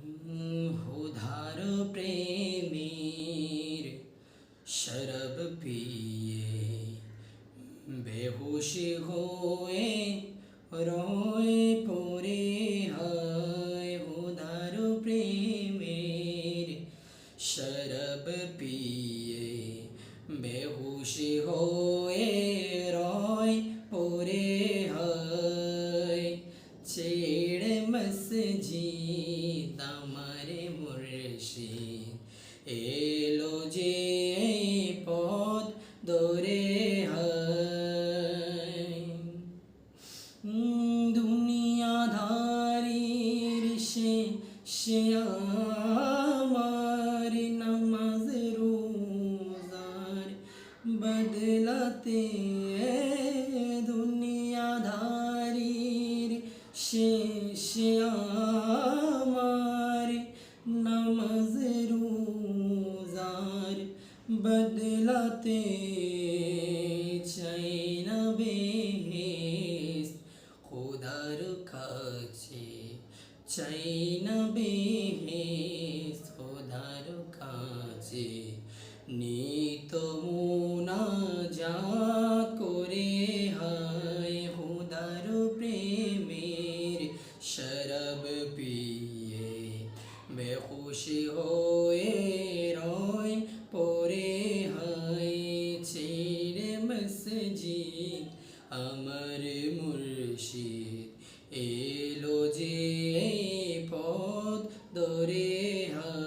उधार प्रेमीर शरब पिए बेहोश होए रोए पड़े हाय। उधार प्रेमीर शरब पिए बेहोश होए रोए पड़े हाय। ছেড়ে মসজিদ আমার মুর্শিদ এলো যে এই পথ ধরে হায়। দুনিয়াদারির সে আমার নামাজ রোজার বদলাতে দুনিয়াদারির সে আমার নামাজ রোজার বদলাতে চাই না বেহেশত খোদার কাছে চাই না বেহেশত খোদার কাছে নিত মুনাজাত করে হায়। খোদার প্রেমের শরব পিয়ে বেহুশ হয়ে রয় পড়ে হায়। ছেড়ে মসজিদ আমার মুর্শিদ এলো যে পথ ধরে হায়।